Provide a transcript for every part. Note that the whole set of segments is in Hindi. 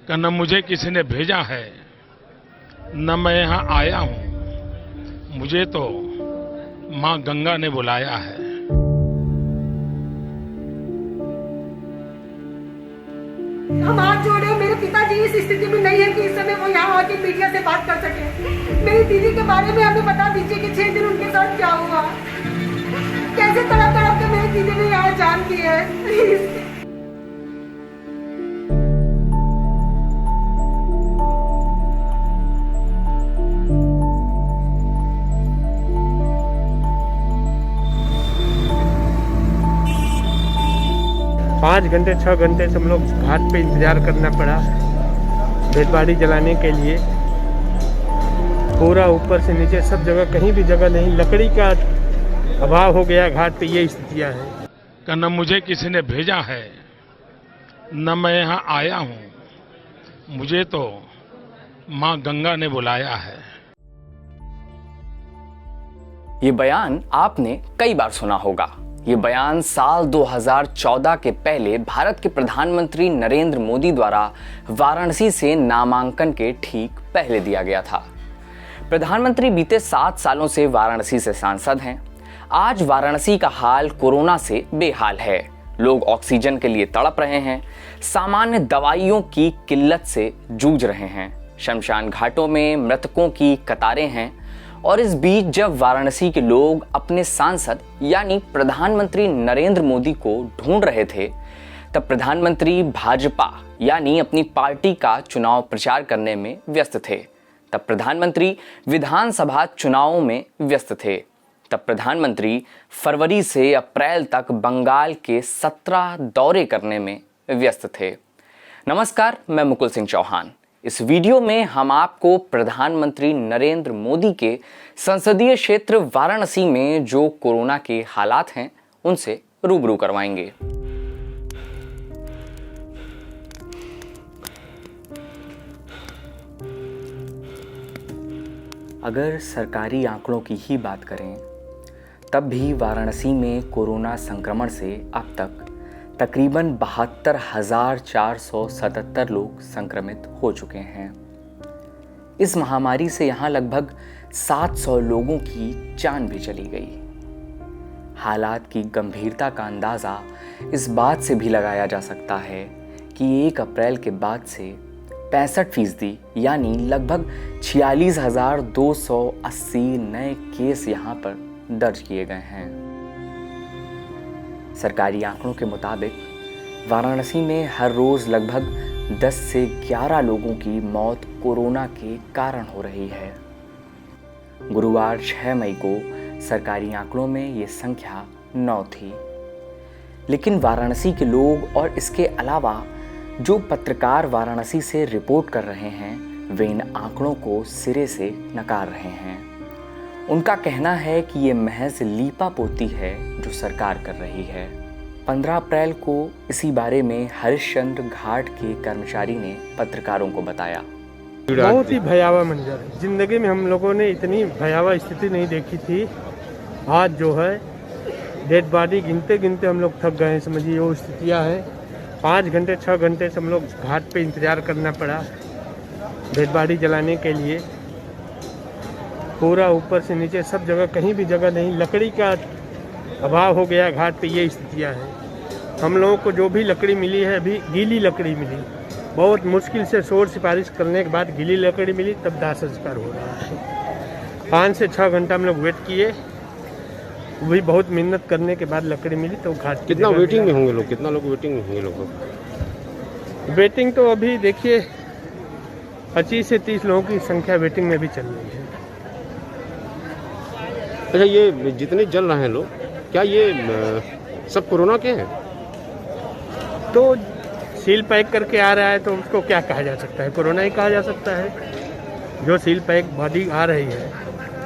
कि न मुझे किसी ने भेजा है, न मैं यहाँ आया हूँ। मुझे तो माँ गंगा ने बुलाया है। हम हाथ जोड़े। मेरे पिताजी इस स्थिति में नहीं है कि इस समय वो यहाँ आके मीडिया से बात कर सके। मेरी दीदी के बारे में हमें बता दीजिए कि 6 दिन उनके साथ क्या हुआ, कैसे तड़प तड़प के मेरी दीदी ने यहाँ जान दी है। प्लीज। 5 घंटे 6 घंटे से हम लोग घाट पे इंतज़ार करना पड़ा भेदबाड़ी जलाने के लिए। पूरा ऊपर से नीचे सब जगह, कहीं भी जगह नहीं, लकड़ी का अभाव हो गया घाट पे। ये स्थितियाँ हैं कि न मुझे किसी ने भेजा है, न मैं यहाँ आया हूँ। मुझे तो माँ गंगा ने बुलाया है। ये बयान आपने कई बार सुना होगा। ये बयान साल 2014 के पहले भारत के प्रधानमंत्री नरेंद्र मोदी द्वारा वाराणसी से नामांकन के ठीक पहले दिया गया था। प्रधानमंत्री बीते 7 सालों से वाराणसी से सांसद हैं। आज वाराणसी का हाल कोरोना से बेहाल है। लोग ऑक्सीजन के लिए तड़प रहे हैं, सामान्य दवाइयों की किल्लत से जूझ रहे हैं, शमशान घाटों में मृतकों की कतारें हैं। और इस बीच जब वाराणसी के लोग अपने सांसद यानी प्रधानमंत्री नरेंद्र मोदी को ढूंढ रहे थे, तब प्रधानमंत्री भाजपा यानी अपनी पार्टी का चुनाव प्रचार करने में व्यस्त थे। तब प्रधानमंत्री विधानसभा चुनावों में व्यस्त थे। तब प्रधानमंत्री फरवरी से अप्रैल तक बंगाल के 17 दौरे करने में व्यस्त थे। नमस्कार, मैं मुकुल सिंह चौहान। इस वीडियो में हम आपको प्रधानमंत्री नरेंद्र मोदी के संसदीय क्षेत्र वाराणसी में जो कोरोना के हालात हैं उनसे रूबरू करवाएंगे। अगर सरकारी आंकड़ों की ही बात करें तब भी वाराणसी में कोरोना संक्रमण से अब तक तकरीबन 72,477 लोग संक्रमित हो चुके हैं। इस महामारी से यहाँ लगभग 700 लोगों की जान भी चली गई। हालात की गंभीरता का अंदाज़ा इस बात से भी लगाया जा सकता है कि 1 अप्रैल के बाद से 65% यानी लगभग 46,280 नए केस यहाँ पर दर्ज किए गए हैं। सरकारी आंकड़ों के मुताबिक वाराणसी में हर रोज़ लगभग 10 से 11 लोगों की मौत कोरोना के कारण हो रही है। गुरुवार 6 मई को सरकारी आंकड़ों में ये संख्या 9 थी। लेकिन वाराणसी के लोग और इसके अलावा जो पत्रकार वाराणसी से रिपोर्ट कर रहे हैं वे इन आंकड़ों को सिरे से नकार रहे हैं। उनका कहना है कि ये महज लीपापोती है जो सरकार कर रही है। 15 अप्रैल को इसी बारे में हरिश्चंद्र घाट के कर्मचारी ने पत्रकारों को बताया। बहुत ही भयावह मंजर है। जिंदगी में हम लोगों ने इतनी भयावह स्थिति नहीं देखी थी। आज जो है डेड बॉडी गिनते गिनते हम लोग थक गए हैं, समझिए वो स्थितियाँ हैं। 5 घंटे 6 घंटे से हम लोग घाट पे इंतज़ार करना पड़ा डेड बॉडी जलाने के लिए। पूरा ऊपर से नीचे सब जगह, कहीं भी जगह नहीं, लकड़ी का अभाव हो गया घाट पे। ये स्थितियाँ हैं। हम लोगों को जो भी लकड़ी मिली है अभी गीली लकड़ी मिली। बहुत मुश्किल से शोर सिफारिश करने के बाद गीली लकड़ी मिली, तब दाह संस्कार हो रहा है। 5 से 6 घंटा हम लोग वेट किए, वो भी बहुत मेहनत करने के बाद लकड़ी मिली तो घाट। कितना वेटिंग में होंगे लोग? कितना लोग वेटिंग में होंगे लोग? वेटिंग तो अभी देखिए 25 से 30 लोगों की संख्या वेटिंग में भी चल रही है। अच्छा, ये जितने जल रहे हैं लोग, क्या ये सब कोरोना के हैं? तो सील पैक करके आ रहा है तो उसको क्या कहा जा सकता है? कोरोना ही कहा जा सकता है। जो सील पैक बॉडी आ रही है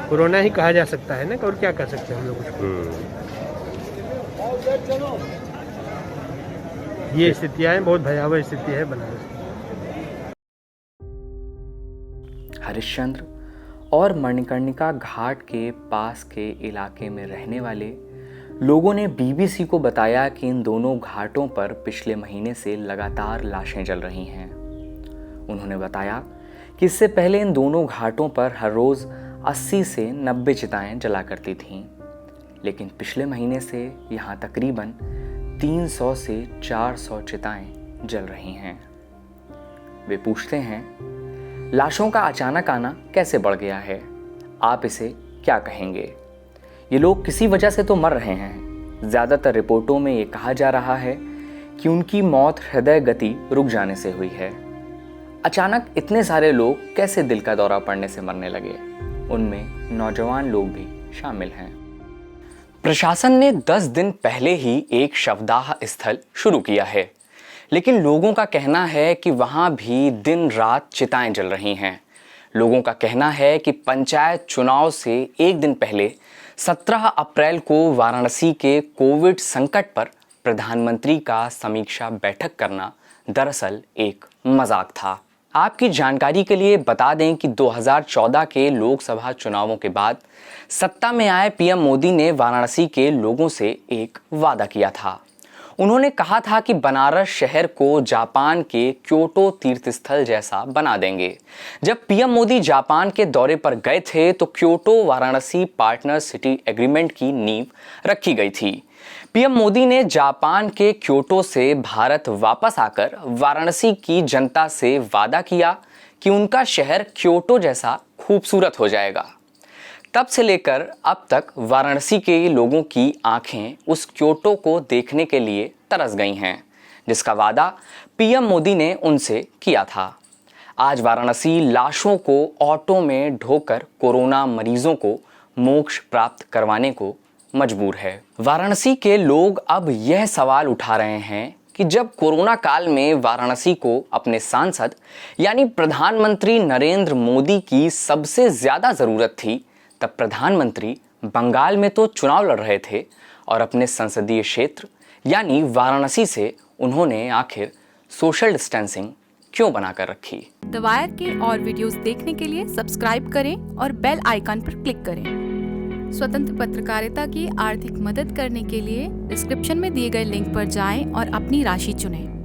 कोरोना ही कहा जा सकता है ना, और क्या कर सकते हैं हम लोग उसको। ये स्थितियाँ हैं, बहुत भयावह स्थिति है बनारस। हरिश्चंद्र और मणिकर्णिका घाट के पास के इलाके में रहने वाले लोगों ने बीबीसी को बताया कि इन दोनों घाटों पर पिछले महीने से लगातार लाशें जल रही हैं। उन्होंने बताया कि इससे पहले इन दोनों घाटों पर हर रोज़ 80 से 90 चिताएं जला करती थीं, लेकिन पिछले महीने से यहाँ तकरीबन 300 से 400 चिताएं जल रही हैं। वे पूछते हैं, लाशों का अचानक आना कैसे बढ़ गया है? आप इसे क्या कहेंगे? ये लोग किसी वजह से तो मर रहे हैं। ज़्यादातर रिपोर्टों में ये कहा जा रहा है कि उनकी मौत हृदय गति रुक जाने से हुई है। अचानक इतने सारे लोग कैसे दिल का दौरा पड़ने से मरने लगे? उनमें नौजवान लोग भी शामिल हैं। प्रशासन ने 10 दिन पहले ही एक शवदाह स्थल शुरू किया है, लेकिन लोगों का कहना है कि वहां भी दिन रात चिताएं जल रही हैं। लोगों का कहना है कि पंचायत चुनाव से एक दिन पहले 17 अप्रैल को वाराणसी के कोविड संकट पर प्रधानमंत्री का समीक्षा बैठक करना दरअसल एक मजाक था। आपकी जानकारी के लिए बता दें कि 2014 के लोकसभा चुनावों के बाद सत्ता में आए पीएम मोदी ने वाराणसी के लोगों से एक वादा किया था। उन्होंने कहा था कि बनारस शहर को जापान के क्योटो तीर्थस्थल जैसा बना देंगे। जब पीएम मोदी जापान के दौरे पर गए थे तो Kyoto Varanasi partner city agreement की नींव रखी गई थी। पीएम मोदी ने जापान के क्योटो से भारत वापस आकर वाराणसी की जनता से वादा किया कि उनका शहर क्योटो जैसा खूबसूरत हो जाएगा। तब से लेकर अब तक वाराणसी के लोगों की आंखें उस क्योटो को देखने के लिए तरस गई हैं, जिसका वादा पीएम मोदी ने उनसे किया था। आज वाराणसी लाशों को ऑटो में ढोकर कोरोना मरीजों को मोक्ष प्राप्त करवाने को मजबूर है। वाराणसी के लोग अब यह सवाल उठा रहे हैं कि जब कोरोना काल में वाराणसी को अपने सांसद यानी प्रधानमंत्री नरेंद्र मोदी की सबसे ज्यादा जरूरत थी, तब प्रधानमंत्री बंगाल में तो चुनाव लड़ रहे थे और अपने संसदीय क्षेत्र यानी वाराणसी से उन्होंने आखिर सोशल डिस्टेंसिंग क्यों बनाकर रखी? द वायर के और वीडियोस देखने के लिए सब्सक्राइब करें और बेल आइकन पर क्लिक करें। स्वतंत्र पत्रकारिता की आर्थिक मदद करने के लिए डिस्क्रिप्शन में दिए गए लिंक पर जाएं और अपनी राशि चुनें।